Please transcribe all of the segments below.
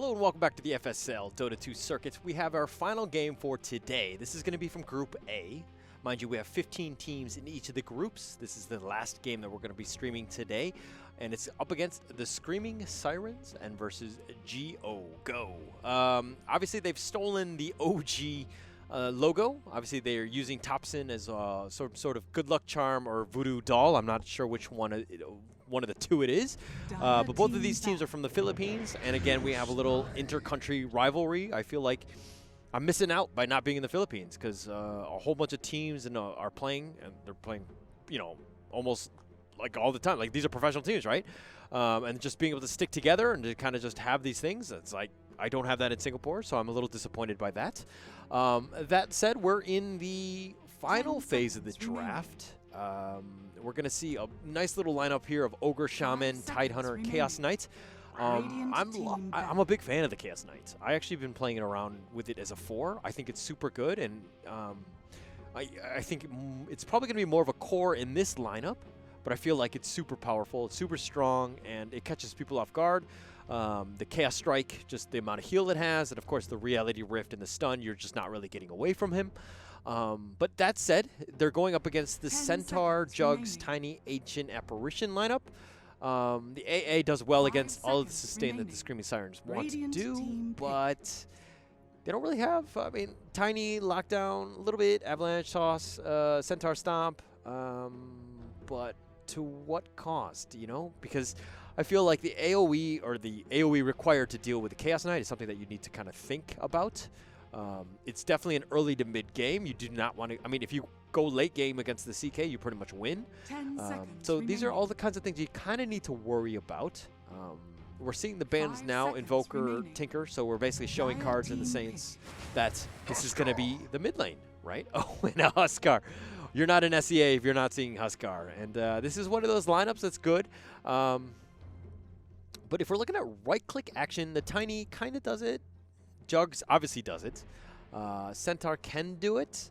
Hello and welcome back to the FSL Dota 2 circuit. We have our final game for today. This is going to be from Group A. Mind you, we have 15 teams in each of the groups. This is the last game that we're going to be streaming today. And it's up against the Screaming Sirens and versus Go. Obviously, they've stolen the OG logo. Obviously, they're using Thompson as a sort of good luck charm or voodoo doll. I'm not sure which one of the two it is. But both of these teams are from the Philippines. And again, we have a little inter-country rivalry. I feel like I'm missing out by not being in the Philippines because a whole bunch of teams are playing, and they're playing, almost like all the time. Like, these are professional teams, right? And just being able to stick together and to kind of just have these things, it's like I don't have that in Singapore, so I'm a little disappointed by that. That said, we're in the final phase of the draft. We're going to see a nice little lineup here of Ogre, Shaman, Tidehunter, Chaos Knight. I'm a big fan of the Chaos Knight. I actually been playing it around with it as a 4. I think it's super good, and I think it's probably going to be more of a core in this lineup, but I feel like it's super powerful, it's super strong, and it catches people off guard. The Chaos Strike, just the amount of heal it has, and of course the Reality Rift and the stun, you're just not really getting away from him. But that said, they're going up against the Centaur, Jugs, Tiny, Ancient, Apparition lineup. The AA does well against all of the sustain that the Screaming Sirens want to do, but they don't really have, Tiny, Lockdown, a little bit, Avalanche Toss, Centaur Stomp, but to what cost, Because I feel like the AoE or the AoE required to deal with the Chaos Knight is something that you need to kind of think about. It's definitely an early to mid game. You do not want to, if you go late game against the CK, you pretty much win. So these are all the kinds of things you kind of need to worry about. We're seeing the bans now, Invoker, Tinker, so we're basically showing cards in the Saints that this is going to be the mid lane, right? Oh, and a Huskar. You're not an SEA if you're not seeing Huskar. And this is one of those lineups that's good. But if we're looking at right-click action, the Tiny kind of does it. Jugs obviously does it. Centaur can do it.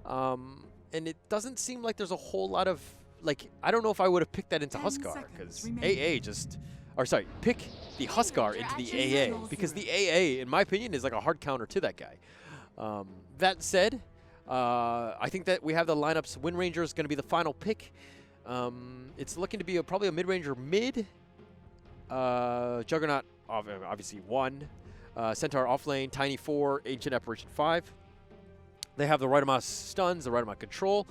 And it doesn't seem like there's a whole lot of, I don't know if I would have picked that into Huskar, because AA just, pick the Huskar into the AA, because the AA, in my opinion, is like a hard counter to that guy. That said, I think that we have the lineups. Wind Ranger is going to be the final pick. It's looking to be probably a mid-ranger mid. Juggernaut, obviously 1. Centaur off lane, Tiny 4, Ancient Apparition 5. They have the right amount of stuns, the right amount of control.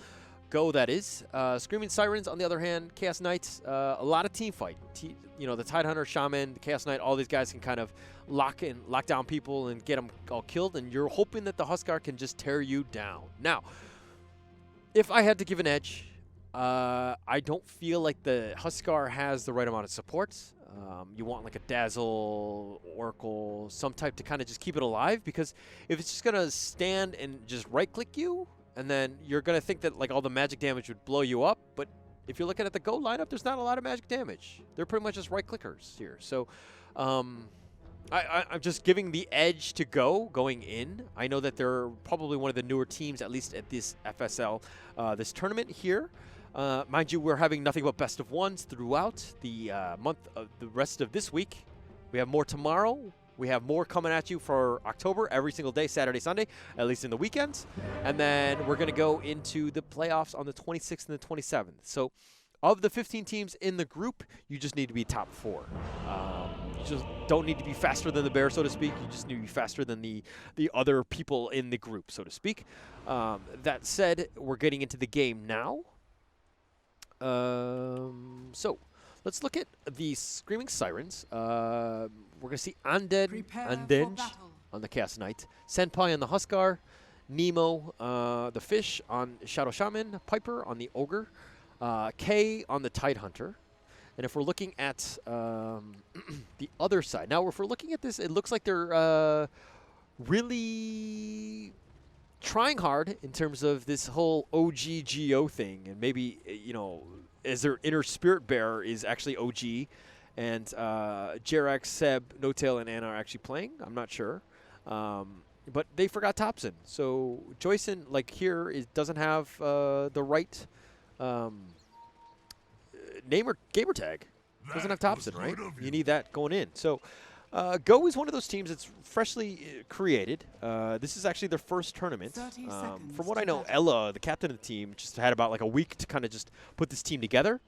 Go, that is. Screaming Sirens, on the other hand, Chaos Knights, a lot of team fight. The Tidehunter, Shaman, the Chaos Knight, all these guys can kind of lock down people and get them all killed, and you're hoping that the Huskar can just tear you down. Now, if I had to give an edge, I don't feel like the Huskar has the right amount of support. You want like a Dazzle, Oracle, some type to kind of just keep it alive, because if it's just going to stand and just right-click you, and then you're going to think that all the magic damage would blow you up, but if you're looking at the Go lineup, there's not a lot of magic damage. They're pretty much just right-clickers here. So I'm just giving the edge to going in. I know that they're probably one of the newer teams, at least at this FSL, this tournament here. Mind you, we're having nothing but best of ones throughout the the rest of this week. We have more tomorrow. We have more coming at you for October every single day, Saturday, Sunday, at least in the weekends. And then we're going to go into the playoffs on the 26th and the 27th. So of the 15 teams in the group, you just need to be top 4. You just don't need to be faster than the bear, so to speak. You just need to be faster than the other people in the group, so to speak. That said, we're getting into the game now. So let's look at the Screaming Sirens. We're going to see Undead on the Chaos Knight, Senpai on the Huskar, Nemo, the Fish on Shadow Shaman, Piper on the Ogre, K on the Tidehunter. And if we're looking at the other side, now if we're looking at this, it looks like they're really trying hard in terms of this whole OGGO thing, and maybe, as their inner spirit bearer is actually OG, and Jerax, Seb, No-Tail, and Anna are actually playing. I'm not sure. But they forgot Thompson. So Joyson, here, doesn't have the right name or gamer tag. Doesn't have Thompson, right? You need that going in. So Go is one of those teams that's freshly created. This is actually their first tournament. From what I know, Ella, the captain of the team, just had about like a week to kind of just put this team together.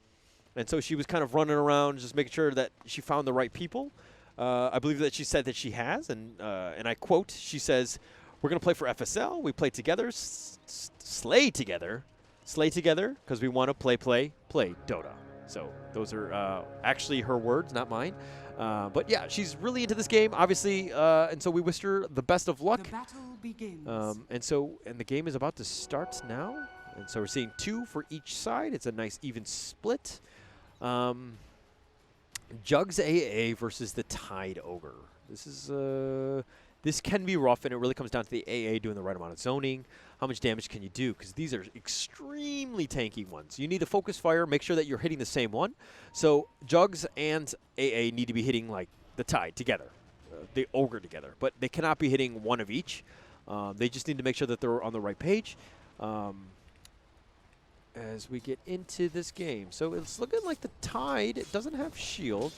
And so she was kind of running around just making sure that she found the right people. I believe that she said that she has, and I quote, she says, "We're going to play for FSL. We play together, slay together, because we want to play Dota." So those are actually her words, not mine. But yeah, she's really into this game, obviously, and so we wish her the best of luck. The battle begins. And the game is about to start now. And so we're seeing 2 for each side. It's a nice even split. Jugs AA versus the Tide Ogre. This can be rough, and it really comes down to the AA doing the right amount of zoning. How much damage can you do? Because these are extremely tanky ones. You need to focus fire, make sure that you're hitting the same one. So Jugs and AA need to be hitting like the Tide together, the Ogre together. But they cannot be hitting one of each. They just need to make sure that they're on the right page as we get into this game. So it's looking like the Tide doesn't have shield.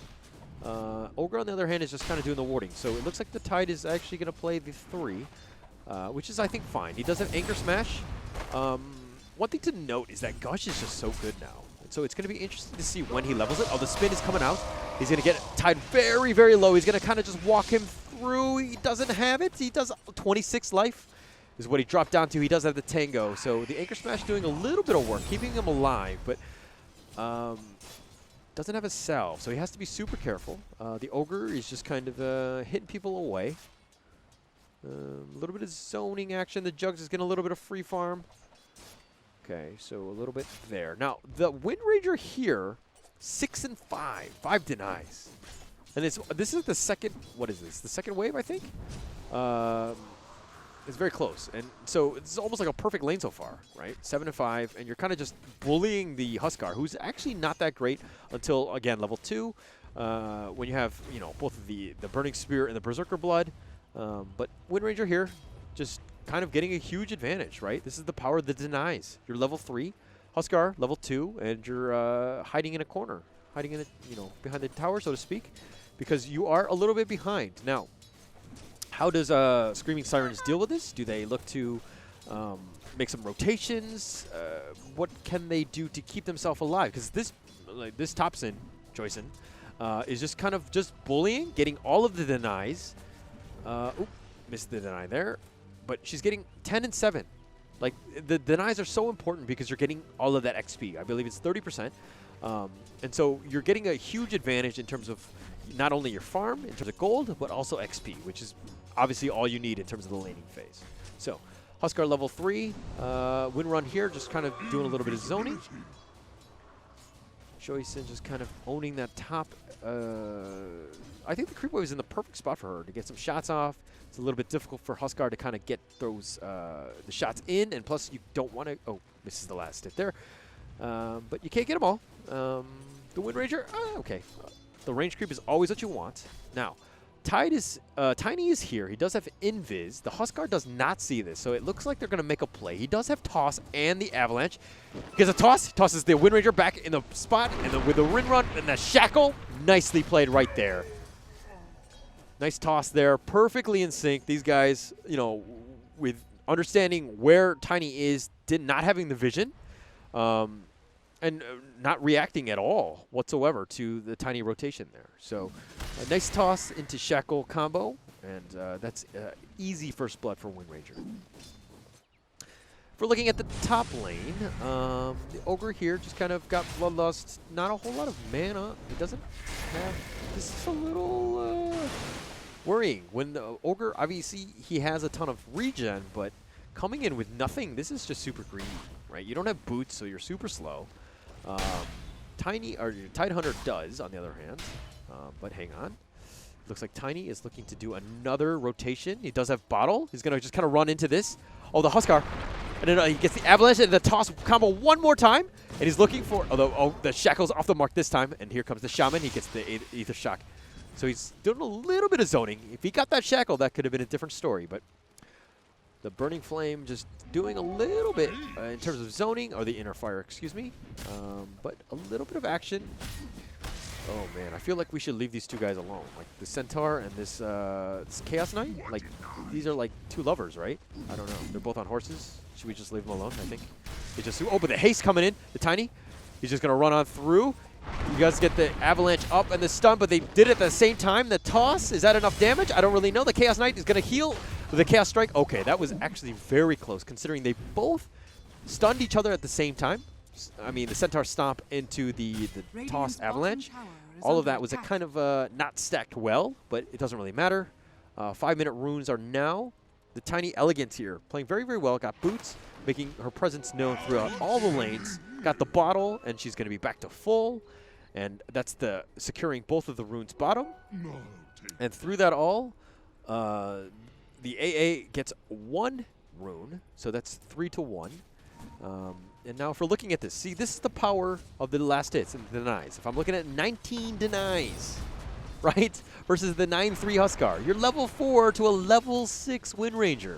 Ogre, on the other hand, is just kind of doing the warding. So it looks like the Tide is actually going to play the 3, which is, I think, fine. He does have Anchor Smash. One thing to note is that Gush is just so good now. And so it's going to be interesting to see when he levels it. Oh, the spin is coming out. He's going to get Tide very, very low. He's going to kind of just walk him through. He doesn't have it. He does 26 life is what he dropped down to. He does have the Tango. So the Anchor Smash doing a little bit of work, keeping him alive, but doesn't have a salve, so he has to be super careful. The Ogre is just kind of hitting people away. A little bit of zoning action. The Jugs is getting a little bit of free farm. Okay, so a little bit there. Now, the Wind Ranger here, 6 and 5. 5 denies. And this is the second, what is this? The second wave, I think? It's very close. And so it's almost like a perfect lane so far, right? 7 and 5, and you're kind of just bullying the Huskar, who's actually not that great until, again, level 2, when you have, you know, both the Burning Spear and the Berserker Blood. But Wind Ranger here, just kind of getting a huge advantage, right? This is the power that denies. You're level 3, Huskar level 2, and you're hiding in a corner, hiding in behind the tower, so to speak, because you are a little bit behind. Now, how does Screaming Sirens deal with this? Do they look to make some rotations? What can they do to keep themselves alive? Because this Topson, Joyson, is just kind of just bullying, getting all of the denies. Oop, missed the deny there. But she's getting 10 and 7. Like, the denies are so important because you're getting all of that XP. I believe it's 30%. And so you're getting a huge advantage in terms of not only your farm, in terms of gold, but also XP, which is obviously all you need in terms of the laning phase. So, Huskar level 3, Wind Run here, just kind of doing a little bit of zoning. Joyson just kind of owning that top. I think the creep wave is in the perfect spot for her to get some shots off. It's a little bit difficult for Huskar to kind of get those the shots in, and plus you don't want to. Oh, misses the last hit there, but you can't get them all. The Wind Ranger, okay. The range creep is always what you want. Now, Tiny is here. He does have Invis. The Huskar does not see this, so it looks like they're going to make a play. He does have Toss and the Avalanche. He gets a Toss. He tosses the Wind Ranger back in the spot, and then with the Wind Run and the Shackle, nicely played right there. Nice toss there, perfectly in sync. These guys, you know, with understanding where Tiny is, not having the vision, and not reacting at all whatsoever to the Tiny rotation there. So a nice toss into Shackle combo, and that's easy first blood for Wind Ranger. If we're looking at the top lane, the Ogre here just kind of got Bloodlust, not a whole lot of mana. He doesn't have, this is a little worrying. When the Ogre, obviously he has a ton of regen, but coming in with nothing, this is just super greedy, right? You don't have boots, so you're super slow. Tidehunter does, on the other hand, but hang on. Looks like Tiny is looking to do another rotation. He does have Bottle. He's going to just kind of run into this. Oh, the Huskar. And then he gets the Avalanche and the Toss combo one more time. And he's looking for, although the Shackle's off the mark this time. And here comes the Shaman. He gets the Aether Shock. So he's doing a little bit of zoning. If he got that Shackle, that could have been a different story. But the Burning Flame just doing a little bit in terms of zoning, or the Inner Fire, excuse me. But a little bit of action. Oh man, I feel like we should leave these two guys alone. Like the Centaur and this Chaos Knight. Like these are like two lovers, right? I don't know. They're both on horses. Should we just leave them alone? I think. They just. Oh, but the haste coming in. The Tiny. He's just gonna run on through. You guys get the avalanche up and the stun, but they did it at the same time. The toss, is that enough damage? I don't really know. The Chaos Knight is gonna heal with the Chaos Strike. Okay, that was actually very close considering they both stunned each other at the same time. I mean, the Centaur stomp into the toss avalanche. All of that was a kind of not stacked well, but it doesn't really matter. 5-minute runes are now. The Tiny Elegant here, playing very, very well. Got boots, making her presence known throughout all the lanes. Got the bottle, and she's going to be back to full. And that's the securing both of the runes bottom. And through that all, the AA gets 1 rune, so that's 3-1. And now if we're looking at this, see, this is the power of the last hits and the denies. If I'm looking at 19 denies, right, versus the 9-3 Huskar, you're level 4 to a level 6 Wind Ranger.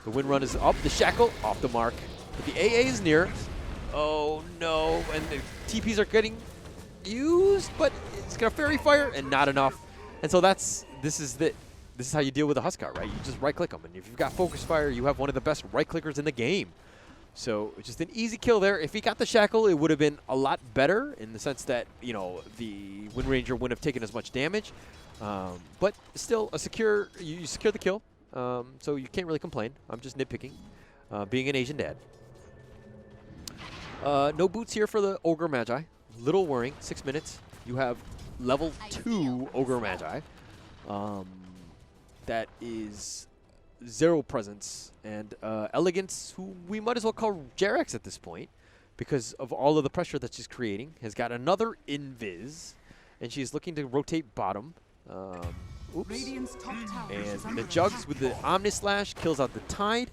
The Wind Run is up, the Shackle off the mark, but the AA is near. Oh no, and the TPs are getting used, but it's gonna Fairy Fire and not enough. And so this is how you deal with a Huskar, right? You just right-click them, and if you've got Focus Fire, you have one of the best right-clickers in the game. So it's just an easy kill there. If he got the Shackle, it would have been a lot better in the sense that, you know, the Wind Ranger wouldn't have taken as much damage. But still, you secure the kill, so you can't really complain. I'm just nitpicking, being an Asian dad. No boots here for the Ogre Magi. Little worrying. 6 minutes. You have level 2 Ogre Magi. That is 0 presence, and Elegance, who we might as well call Jerax at this point because of all of the pressure that she's creating, has got another Invis, and she's looking to rotate bottom. Oops. And the Jugs with the Omnislash kills out the Tide,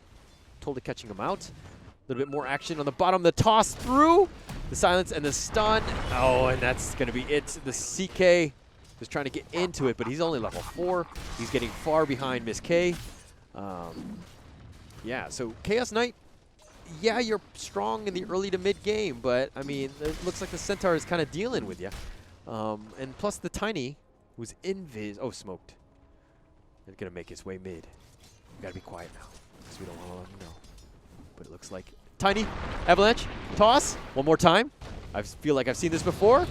totally catching him out. A little bit more action on the bottom. The toss through, the silence, and the stun. Oh, and that's going to be it. The CK is trying to get into it, but he's only level 4. He's getting far behind Miss K. Yeah, so Chaos Knight, yeah, you're strong in the early to mid game, but I mean, it looks like the Centaur is kind of dealing with you. And plus the Tiny, who's invis, oh, smoked. They're gonna make his way mid. We gotta be quiet now, because we don't want to let him know. But it looks like Tiny, avalanche, toss, one more time. I feel like I've seen this before.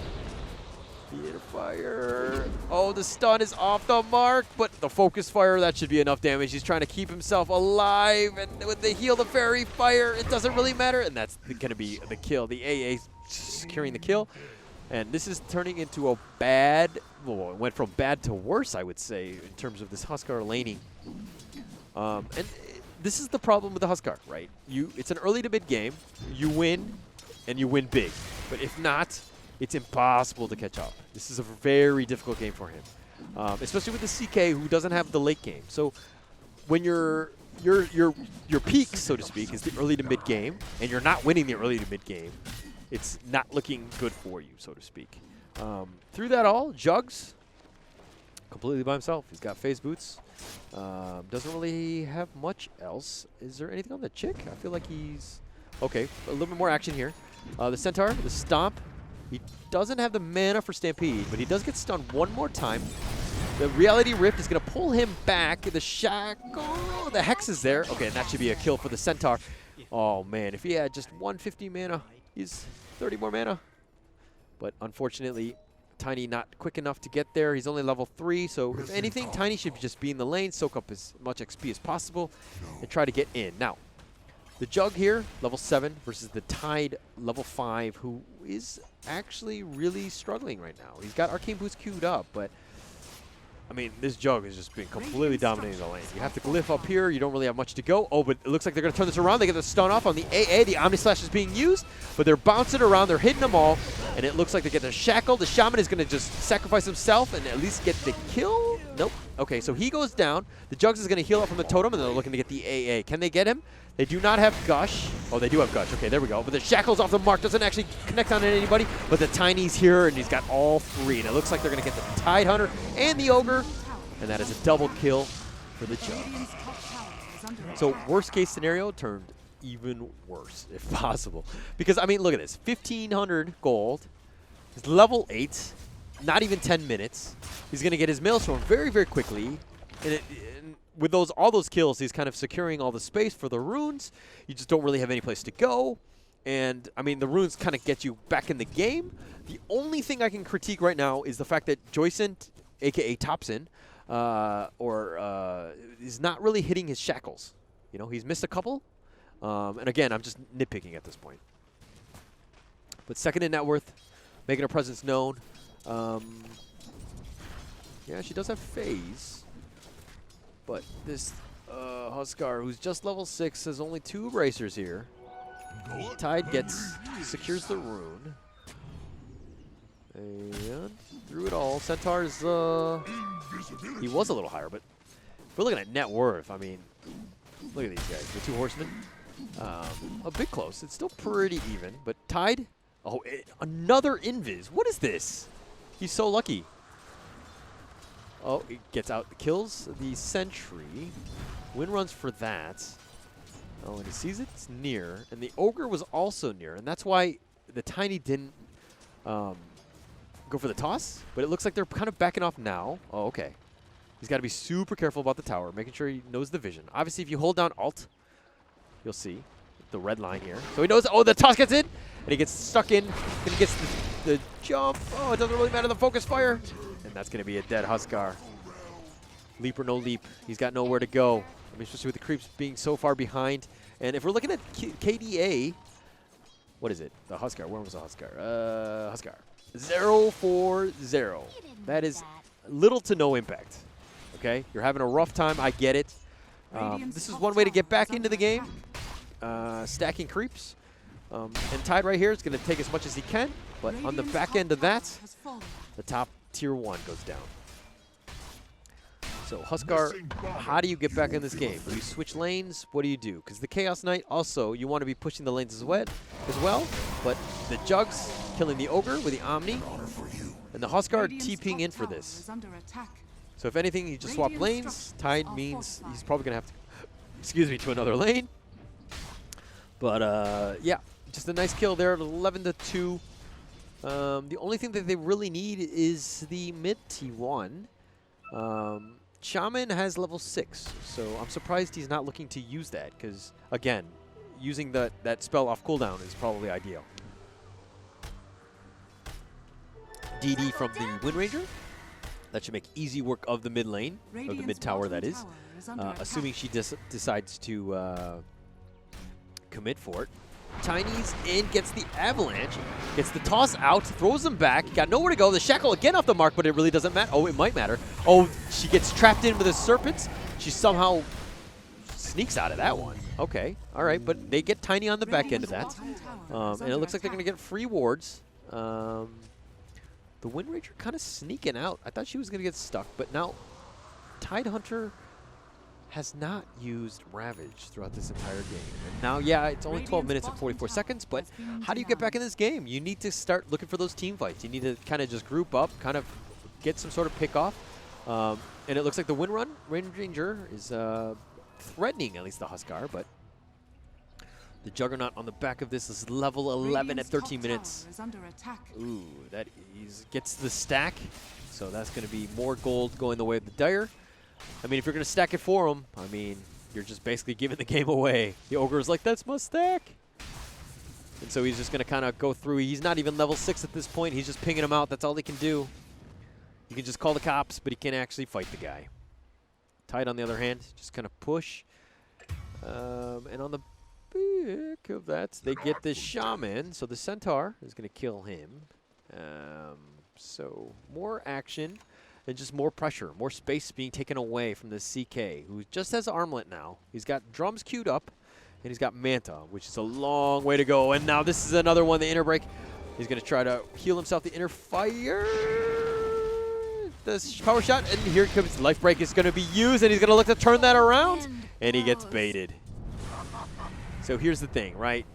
Theater fire. Oh, the stun is off the mark, but the focus fire, that should be enough damage. He's trying to keep himself alive, and with the heal, the fairy fire, it doesn't really matter, and that's going to be the kill. The AA securing the kill, and this is turning into a bad, well, it went from bad to worse, I would say, in terms of this Huskar laning. And this is the problem with the Huskar, right? It's an early to mid game. You win, and you win big. But if not, it's impossible to catch up. This is a very difficult game for him, especially with the CK, who doesn't have the late game. So when your peak, so to speak, is the early to mid game, and you're not winning the early to mid game, it's not looking good for you, so to speak. Through that all, Jugs completely by himself. He's got phase boots. Doesn't really have much else. Is there anything on the chick? I feel like he's okay. A little bit more action here. The Centaur, the Stomp. He doesn't have the mana for Stampede, but he does get stunned one more time. The Reality Rift is going to pull him back. The Shackle, the Hex is there. Okay, and that should be a kill for the Centaur. Oh, man, if he had just 150 mana, he's 30 more mana. But unfortunately, Tiny not quick enough to get there. He's only level 3, so if anything, Tiny should just be in the lane, soak up as much XP as possible, and try to get in. Now, the Jug here, level 7, versus the Tide, level 5, who is actually really struggling right now. He's got Arcane Boots queued up, but, I mean, this Jug has just been completely dominating the lane. You have to glyph up here. You don't really have much to go. Oh, but it looks like they're going to turn this around. They get the stun off on the AA. The Omnislash is being used, but they're bouncing around. They're hitting them all, and it looks like they get the Shackle. The Shaman is going to just sacrifice himself and at least get the kill. Nope. Okay, so he goes down. The Jugs is going to heal up from the Totem, and they're looking to get the AA. Can they get him? They do not have Gush. Oh, they do have Gush. Okay, there we go. But the Shackle's off the mark. Doesn't actually connect on anybody. But the Tiny's here, and he's got all 3. And it looks like they're going to get the Tide Hunter and the Ogre. And that is a double kill for the Jug. So worst case scenario turned even worse, if possible. Because, I mean, look at this. 1,500 gold. He's level 8, not even 10 minutes. He's going to get his Maelstrom very, very quickly. And with all those kills, he's kind of securing all the space for the runes. You just don't really have any place to go. And, I mean, the runes kind of get you back in the game. The only thing I can critique right now is the fact that Joyson, a.k.a. Topson, is not really hitting his shackles. You know, he's missed a couple. And, again, I'm just nitpicking at this point. But second in net worth, making her presence known. Yeah, she does have phase. But this Huskar, who's just level 6, has only 2 bracers here. Tide secures the rune. And through it all, Centaur's, he was a little higher, but if we're looking at net worth, I mean, look at these guys, the 2 horsemen. A bit close. It's still pretty even, but Tide, another invis. What is this? He's so lucky. Oh, he gets out, kills the sentry. Wind runs for that. Oh, and he sees it's near, and the ogre was also near, and that's why the Tiny didn't go for the toss, but it looks like they're kind of backing off now. Oh, okay. He's got to be super careful about the tower, making sure he knows the vision. Obviously, if you hold down Alt, you'll see the red line here. So he knows, oh, the toss gets in, and he gets stuck in, and he gets the jump. Oh, it doesn't really matter, the focus fire. And that's going to be a dead Huskar. Leap or no leap, he's got nowhere to go. I mean, especially with the creeps being so far behind. And if we're looking at KDA, what is it? The Huskar. Where was the Huskar? Huskar. 0-4-0. That is little to no impact. Okay? You're having a rough time. I get it. This is one way to get back into the game. Stacking creeps. And Tide right here is going to take as much as he can. But on the back end of that, the top tier 1 goes down. So, Huskar, how do you get back in this game? Do you switch lanes? What do you do? Because the Chaos Knight, also, you want to be pushing the lanes as well. But the Jugs killing the Ogre with the Omni. And the Huskar TPing in for this. So, if anything, you just swap lanes. Tide means he's probably going to have to, excuse me, to another lane. But, yeah, just a nice kill there at 11-2. The only thing that they really need is the mid T1. Shaman has level 6, so I'm surprised he's not looking to use that, because, again, using that spell off cooldown is probably ideal. DD from the Wind Ranger. That should make easy work of the mid lane, of the mid tower, that is. Assuming she decides to commit for it. Tiny's in, gets the avalanche, gets the toss out, throws him back, got nowhere to go. The shackle again off the mark, but it really doesn't matter. Oh, it might matter. Oh, she gets trapped in with the serpents. She somehow sneaks out of that one. Okay, all right, but they get Tiny on the back end of that. And it looks like they're going to get free wards. The Wind Ranger kind of sneaking out. I thought she was going to get stuck, but now Tidehunter has not used Ravage throughout this entire game. And now, yeah, it's only 12 minutes and 44 seconds, but how do you get back in this game? You need to start looking for those team fights. You need to kind of just group up, kind of get some sort of pick off. And it looks like the Wind Ranger is threatening at least the Huskar, but the Juggernaut on the back of this is level 11 at 13 minutes. Ooh, that gets the stack, so that's going to be more gold going the way of the Dire. I mean, if you're going to stack it for him, I mean, you're just basically giving the game away. The Ogre is like, that's my stack. And so he's just going to kind of go through. He's not even level 6 at this point. He's just pinging him out. That's all he can do. You can just call the cops, but he can't actually fight the guy. Tide, on the other hand, just kind of push. And on the back of that, they get this Shaman. So the Centaur is going to kill him. So more action. And just more pressure, more space being taken away from the CK, who just has Armlet now. He's got drums queued up, and he's got Manta, which is a long way to go. And now this is another one, the inner break. He's going to try to heal himself. The inner fire, the power shot, and here comes life break is going to be used, and he's going to look to turn that around, and he gets baited. So here's the thing, right?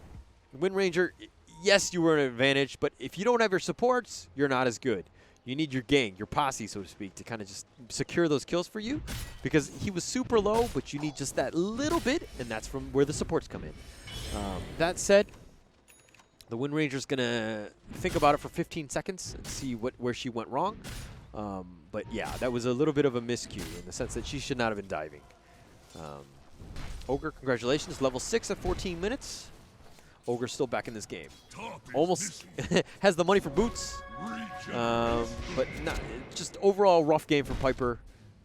Wind Ranger, yes, you were an advantage, but if you don't have your supports, you're not as good. You need your gang, your posse, so to speak, to kind of just secure those kills for you, because he was super low, but you need just that little bit, and that's from where the supports come in. That said, The Wind Ranger's going to think about it for 15 seconds and see where she went wrong. But yeah, that was a little bit of a miscue in the sense that she should not have been diving. Ogre, congratulations. Level 6 at 14 minutes. Ogre's still back in this game. Almost has the money for boots. But not, just overall rough game from Piper.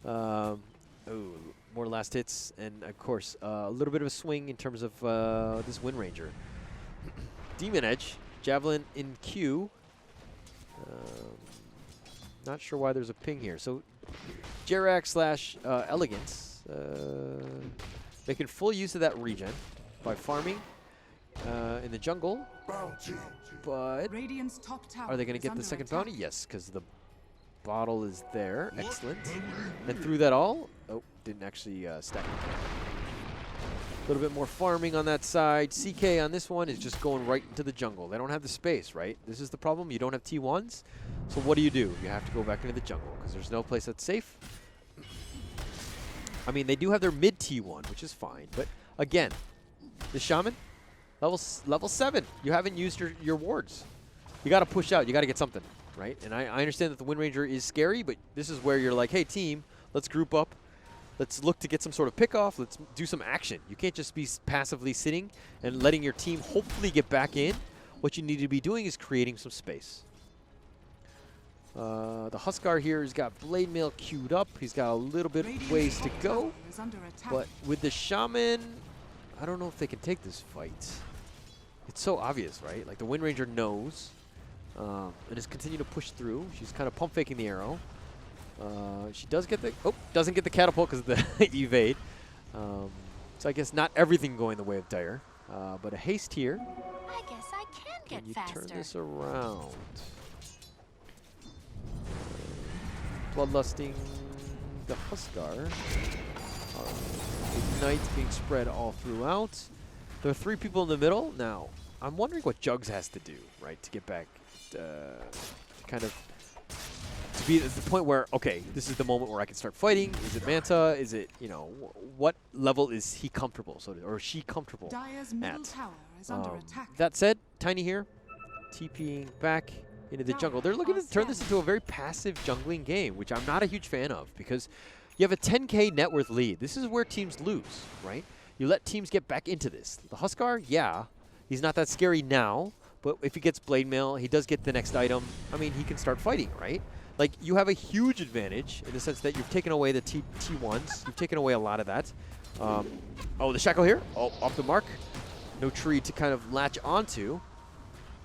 Ooh, more last hits. And, of course, a little bit of a swing in terms of this Wind Ranger. Demon Edge. Javelin in Q. Not sure why there's a ping here. So, Jerax / Elegance. Making full use of that regen by farming in the jungle. But are they going to get the second bounty? Yes, because the bottle is there. Excellent. And through that all. Oh, didn't actually stack it. A little bit more farming on that side. CK on this one is just going right into the jungle. They don't have the space, right? This is the problem. You don't have T1s. So what do? You have to go back into the jungle because there's no place that's safe. I mean, they do have their mid T1, which is fine. But again, the Shaman, level 7. You haven't used your wards. You got to push out. You got to get something, right? And I understand that the Wind Ranger is scary, but this is where you're like, hey, team, let's group up. Let's look to get some sort of pick-off. Let's do some action. You can't just be passively sitting and letting your team hopefully get back in. What you need to be doing is creating some space. The Huskar here has got Blade Mail queued up. He's got a little bit of ways to go. But with the Shaman, I don't know if they can take this fight. It's so obvious, right? Like the Wind Ranger knows and is continuing to push through. She's kind of pump faking the arrow. She does get the doesn't get the catapult because of the evade. So I guess not everything going the way of Dire, but a haste here. I guess I can get faster. Turn this around. Bloodlusting the Huskar. Ignite being spread all throughout. There are 3 people in the middle. Now, I'm wondering what Jugs has to do, right, to get back, kind of, to be at the point where, okay, this is the moment where I can start fighting. Is it Manta? Is it, you know, what level is he comfortable, or she comfortable at? Tower is under attack. That said, Tiny here, TPing back into the jungle. They're looking to turn this into a very passive jungling game, which I'm not a huge fan of because you have a 10K net worth lead. This is where teams lose, right? You let teams get back into this. The Huskar, yeah, he's not that scary now, but if he gets Blade Mail, he does get the next item. I mean, he can start fighting, right? Like, you have a huge advantage in the sense that you've taken away the T1s. You've taken away a lot of that. Oh, the Shackle here. Oh, off the mark. No tree to kind of latch onto.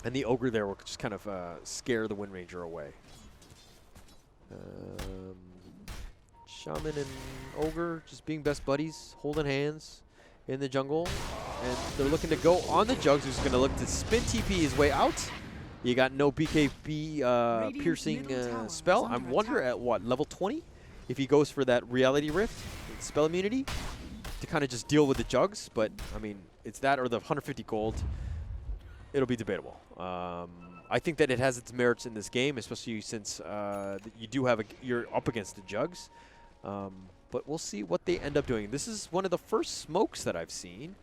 And the Ogre there will just kind of scare the Wind Ranger away. Shaman and Ogre just being best buddies, holding hands in the jungle. And they're looking to go on the Jugs, who's going to look to spin TP his way out. You got no BKB piercing spell. I wonder at what, level 20? If he goes for that Reality Rift, spell immunity, to kind of just deal with the Jugs. But, I mean, it's that or the 150 gold. It'll be debatable. I think that it has its merits in this game, especially since you do have you're up against the Jugs. But we'll see what they end up doing. This is one of the first smokes that I've seen,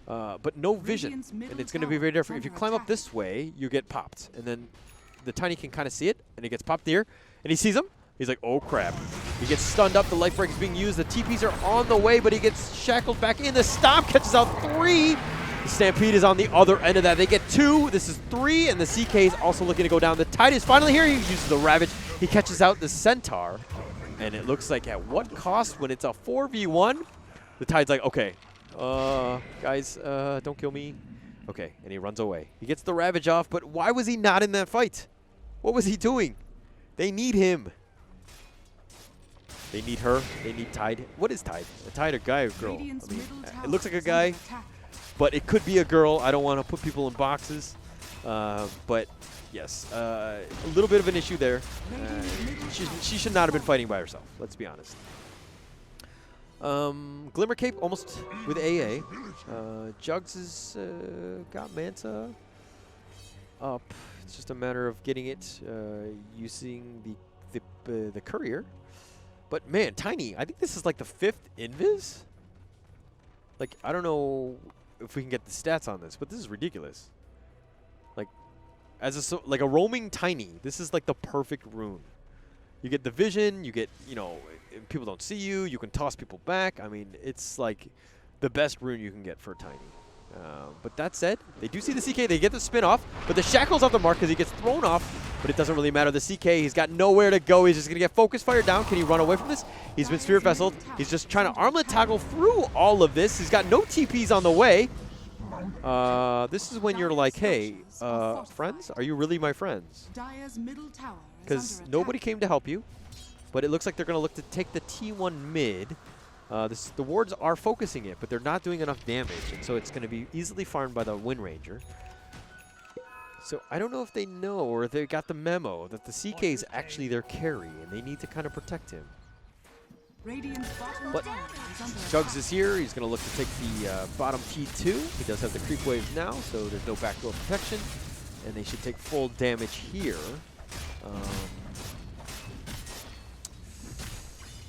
but no vision, and it's going to be very different. If you climb up this way, you get popped, and then the Tiny can kind of see it, and he gets popped here, and he sees him. He's like, oh crap. He gets stunned up. The life break is being used. The TPs are on the way, but he gets shackled back in. The Stomp catches out 3. The Stampede is on the other end of that. They get 2. This is 3, and the CK is also looking to go down. The Tide is finally here. He uses the Ravage. He catches out the Centaur, and it looks like at what cost when it's a 4v1? The Tide's like, okay, guys, don't kill me. Okay, and he runs away. He gets the Ravage off, but why was he not in that fight? What was he doing? They need him. They need her. They need Tide. What is Tide? A Tide, a guy or girl? I mean, it looks like a guy, but it could be a girl. I don't want to put people in boxes. But yes, a little bit of an issue there. She should not have been fighting by herself. Let's be honest. Glimmer Cape almost with AA. Jugs has got Manta up. It's just a matter of getting it using the courier. But man, Tiny, I think this is like the 5th invis. Like, I don't know if we can get the stats on this, but this is ridiculous. Like, as a like a roaming Tiny, this is like the perfect rune. You get the vision, you get, you know, people don't see you, you can toss people back. I mean, it's like the best rune you can get for a Tiny. But that said, they do see the CK, they get the spin off, but the Shackle's off the mark because he gets thrown off, but it doesn't really matter. The CK, he's got nowhere to go. He's just going to get focus fired down. Can he run away from this? He's been Spirit Vesseled. He's just trying to armlet toggle through all of this. He's got no TPs on the way. This is when you're like, hey, friends, are you really my friends? Because nobody came to help you, but it looks like they're going to look to take the T1 mid. The wards are focusing it, but they're not doing enough damage, and so it's going to be easily farmed by the Wind Ranger. So I don't know if they know or if they got the memo that the CK is actually their carry, and they need to kind of protect him. But Jugs is here. He's going to look to take the bottom T2. He does have the creep wave now, so there's no backdoor protection, and they should take full damage here.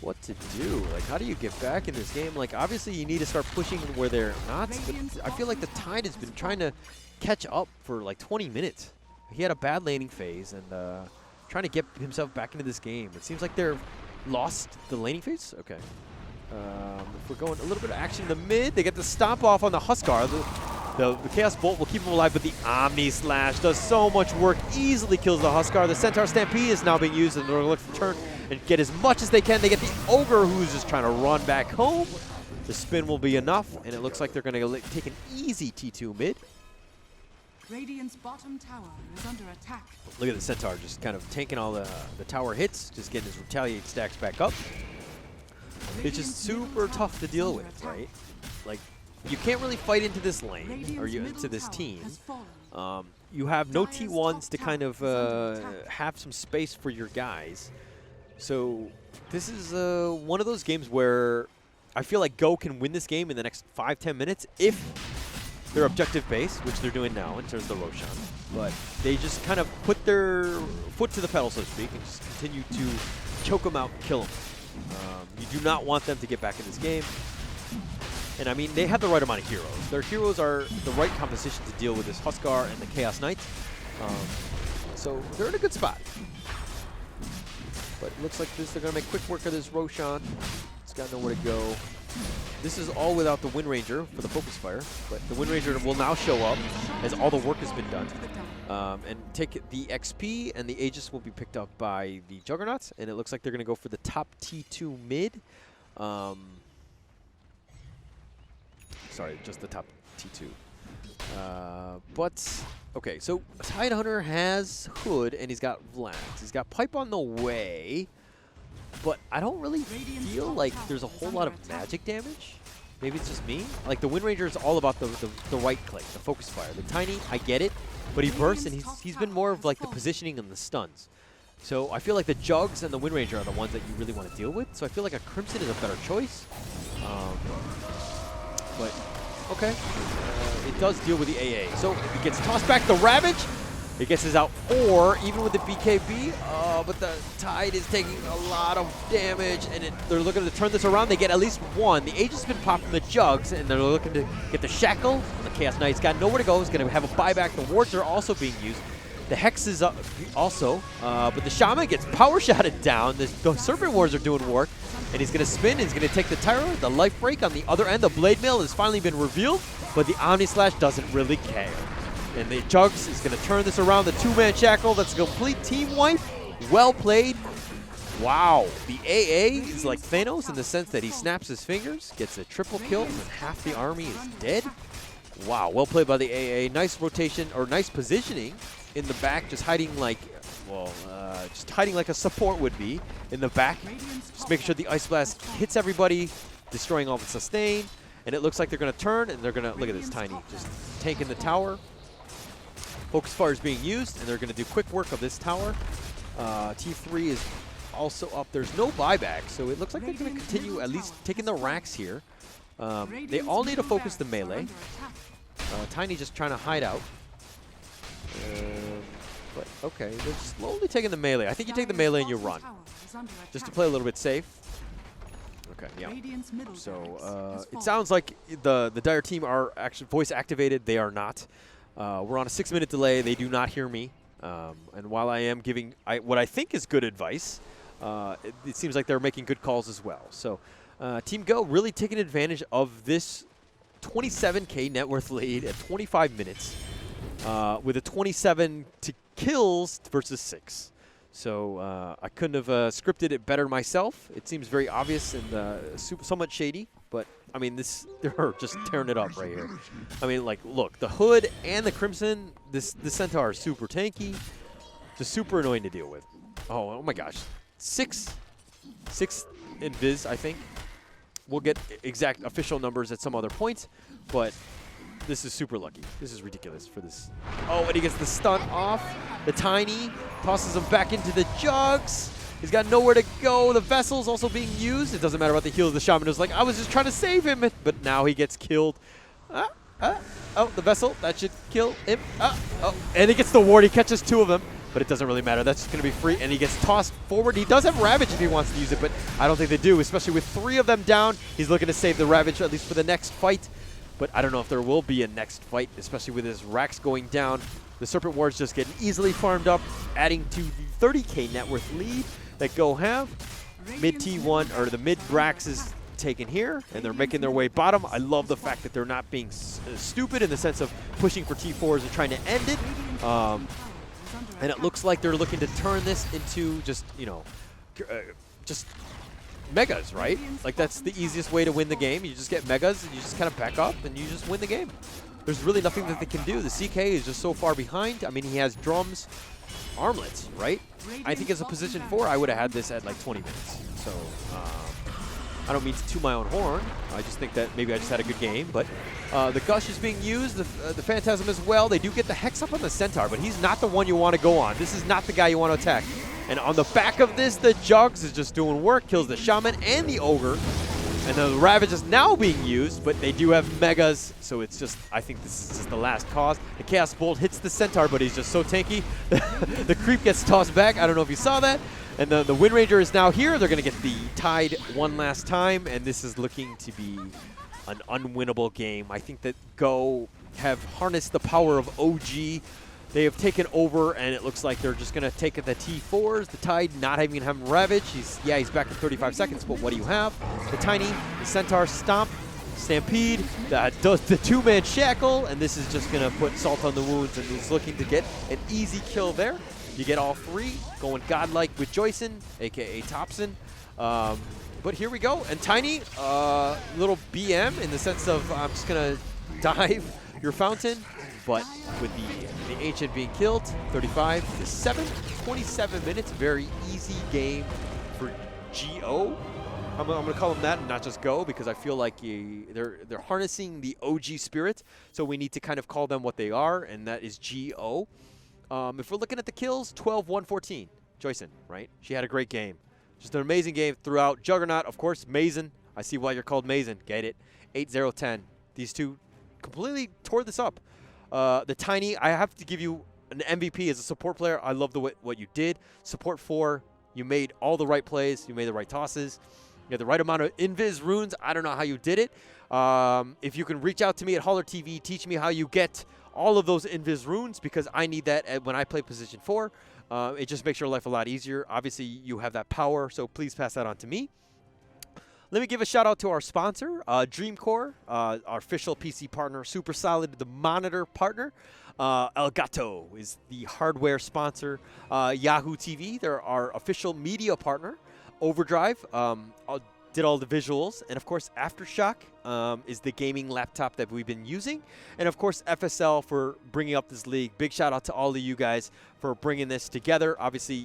What to do? Like, how do you get back in this game? Like, obviously you need to start pushing where they're not, but I feel like the Tide has been trying to catch up for like 20 minutes. He had a bad laning phase and trying to get himself back into this game. It seems like they're lost the laning phase. Okay. If we're going a little bit of action in the mid, they get the stomp off on the Huskar. The Chaos Bolt will keep him alive, but the Omni Slash does so much work, easily kills the Huskar. The Centaur Stampede is now being used in order to look to turn and get as much as they can. They get the Ogre, who's just trying to run back home. The spin will be enough, and it looks like they're going to take an easy T2 mid. Radiant's bottom tower is under attack. Look at the Centaur just kind of taking all the tower hits, just getting his retaliate stacks back up. It's just super tough to deal with, right? Like, you can't really fight into this lane, or into this team. You have no T1s to kind of have some space for your guys. So this is one of those games where I feel like Go can win this game in the next 5-10 minutes if they're objective-based, which they're doing now in terms of the Roshan. But they just kind of put their foot to the pedal, so to speak, and just continue to choke them out and kill them. You do not want them to get back in this game. And I mean, they have the right amount of heroes. Their heroes are the right composition to deal with this Huskar and the Chaos Knights. So they're in a good spot. But it looks like they're going to make quick work of this Roshan. It's got nowhere to go. This is all without the Wind Ranger for the Focus Fire. But the Wind Ranger will now show up as all the work has been done. And take the XP, and the Aegis will be picked up by the Juggernauts. And it looks like they're going to go for the top T2 mid. Sorry, just the top T2. But, okay, so Tidehunter has Hood, and he's got Vlax. He's got Pipe on the way, but I don't really feel like there's a whole lot of magic damage. Maybe it's just me. Like, the Wind Ranger is all about the right-click, the Focus Fire. The Tiny, I get it, but he bursts, and he's been more of, like, the positioning and the stuns. So I feel like the Jugs and the Wind Ranger are the ones that you really want to deal with. So I feel like a Crimson is a better choice. But, okay. It does deal with the AA. So it gets tossed back. The Ravage, it gets us out 4, even with the BKB. But the Tide is taking a lot of damage, and they're looking to turn this around. They get at least 1. The Aegis has been popped from the Jugs, and they're looking to get the Shackle. The Chaos Knight's got nowhere to go. He's going to have a buyback. The wards are also being used. The Hex is up also, but the Shaman gets power shotted down. The Serpent Wards are doing work, and he's going to spin. He's going to take the Tyro. The Life Break on the other end. The Blade Mail has finally been revealed, but the Omni Slash doesn't really care. And the Jugs is going to turn this around. The 2-man Shackle. That's a complete team wipe. Well played. Wow. The AA is like Thanos in the sense that he snaps his fingers, gets a triple kill, and half the army is dead. Wow. Well played by the AA. Nice rotation, or nice positioning in the back, just hiding like, well, just hiding like a support would be in the back. Just making sure the Ice Blast hits everybody, destroying all the sustain. And it looks like they're going to turn, and they're going to, look at this Tiny, just tanking the tower. Focus Fire is being used, and they're going to do quick work of this tower. T3 is also up. There's no buyback, so it looks like they're going to continue at least taking the racks here. They all need to focus the melee. Tiny just trying to hide out. But okay, they're slowly taking the melee. I think you take the melee and you run, just to play a little bit safe. Okay, yeah. So it sounds like the Dire team are actually voice activated. They are not. We're on a 6-minute delay. They do not hear me. And while I am giving what I think is good advice, it seems like they're making good calls as well. So Team Go really taking advantage of this 27K net worth lead at 25 minutes with a 27 to kills versus 6. So I couldn't have scripted it better myself. It seems very obvious and somewhat shady, but I mean, they're just tearing it up right here. I mean, like, look, the Hood and the Crimson, the Centaur is super tanky, just super annoying to deal with. Oh my gosh, six invis, I think. We'll get exact official numbers at some other point, but this is super lucky. This is ridiculous for this. Oh, and he gets the stun off. The Tiny tosses him back into the jugs. He's got nowhere to go. The Vessel's also being used. It doesn't matter about the heals. The Shaman was like, I was just trying to save him, but now he gets killed. Oh, the Vessel, that should kill him. Oh, and he gets the ward. He catches 2 of them, but it doesn't really matter. That's just going to be free, and he gets tossed forward. He does have Ravage if he wants to use it, but I don't think they do, especially with 3 of them down. He's looking to save the Ravage, at least for the next fight, but I don't know if there will be a next fight, especially with his racks going down. The Serpent Ward's just getting easily farmed up, adding to the 30K net worth lead that Go have. Mid T1, or the mid Brax is taken here, and they're making their way bottom. I love the fact that they're not being stupid in the sense of pushing for T4s and trying to end it. And it looks like they're looking to turn this into just, you know, just megas, right? Like, that's the easiest way to win the game. You just get megas, and you just kind of back up, and you just win the game. There's really nothing that they can do. The CK is just so far behind. I mean, he has drums, armlets, right? I think as a position 4, I would have had this at like 20 minutes. So I don't mean to toot my own horn. I just think that maybe I just had a good game. But the Gush is being used, the Phantasm as well. They do get the Hex up on the Centaur, but he's not the one you want to go on. This is not the guy you want to attack. And on the back of this, the Jugs is just doing work, kills the Shaman and the Ogre. And the Ravage is now being used, but they do have Megas, so it's just, I think this is just the last cause. The Chaos Bolt hits the Centaur, but he's just so tanky. The Creep gets tossed back. I don't know if you saw that. And the Wind Ranger is now here. They're going to get the Tide one last time, and this is looking to be an unwinnable game. I think that Go have harnessed the power of OG. They have taken over, and it looks like they're just going to take the T4s. The Tide not even having Ravage. He's back in 35 seconds, but what do you have? The Tiny, the Centaur, Stomp, Stampede, the 2-man Shackle, and this is just going to put salt on the wounds, and he's looking to get an easy kill there. You get all 3, going godlike with Joyson, a.k.a. Thompson. But here we go, and Tiny, little BM in the sense of I'm just going to dive your fountain. But with the Ancient being killed, 35-7, 27 minutes, very easy game for GO. I'm going to call them that and not just Go, because I feel like they're harnessing the OG spirit. So we need to kind of call them what they are, and that is GO. If we're looking at the kills, 12-1-14. Joyson, right? She had a great game. Just an amazing game throughout. Juggernaut, of course, Mazen. I see why you're called Mazen. Get it? 8-0-10. These two completely tore this up. The Tiny, I have to give you an MVP as a support player. I love what you did. Support 4, you made all the right plays. You made the right tosses. You had the right amount of invis runes. I don't know how you did it. If you can reach out to me at Holler TV, teach me how you get all of those invis runes, because I need that when I play position 4. It just makes your life a lot easier. Obviously, you have that power, so please pass that on to me. Let me give a shout out to our sponsor, Dreamcore, our official PC partner, Super Solid, the monitor partner. Elgato is the hardware sponsor. Yahoo TV, they're our official media partner. Overdrive did all the visuals. And, of course, Aftershock is the gaming laptop that we've been using. And, of course, FSL for bringing up this league. Big shout out to all of you guys for bringing this together. Obviously,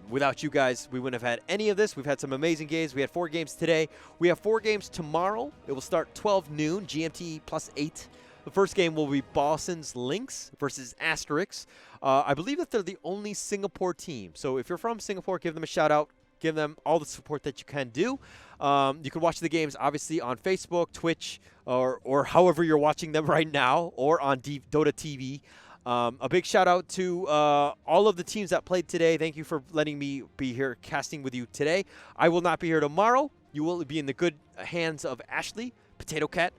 without you guys, we wouldn't have had any of this. We've had some amazing games. We had 4 games today. We have 4 games tomorrow. It will start 12 noon, GMT +8. The first game will be Boston's Lynx versus Asterix. I believe that they're the only Singapore team. So if you're from Singapore, give them a shout out. Give them all the support that you can do. You can watch the games, obviously, on Facebook, Twitch, or however you're watching them right now, or on DOTA TV. A big shout-out to all of the teams that played today. Thank you for letting me be here casting with you today. I will not be here tomorrow. You will be in the good hands of Ashley, Potato Cat.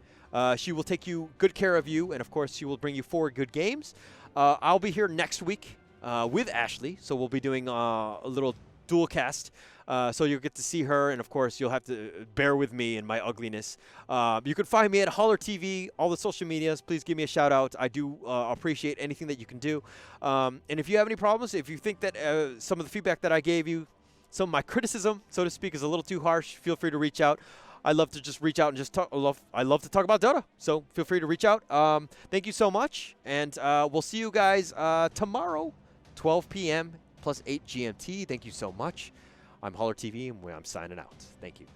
She will take good care of you, and, of course, she will bring you 4 good games. I'll be here next week. with Ashley. So we'll be doing a little dual cast. So you'll get to see her, and of course you'll have to bear with me and my ugliness. You can find me at Holler TV, all the social medias. Please give me a shout out. I do appreciate anything that you can do. And if you have any problems, if you think that some of the feedback that I gave you, some of my criticism, so to speak, is a little too harsh, feel free to reach out. I love to just reach out and just talk. I love to talk about Dota, so feel free to reach out. Thank you so much, and we'll see you guys tomorrow, 12 p.m. plus 8 GMT. Thank you so much. I'm Holler TV, and I'm signing out. Thank you.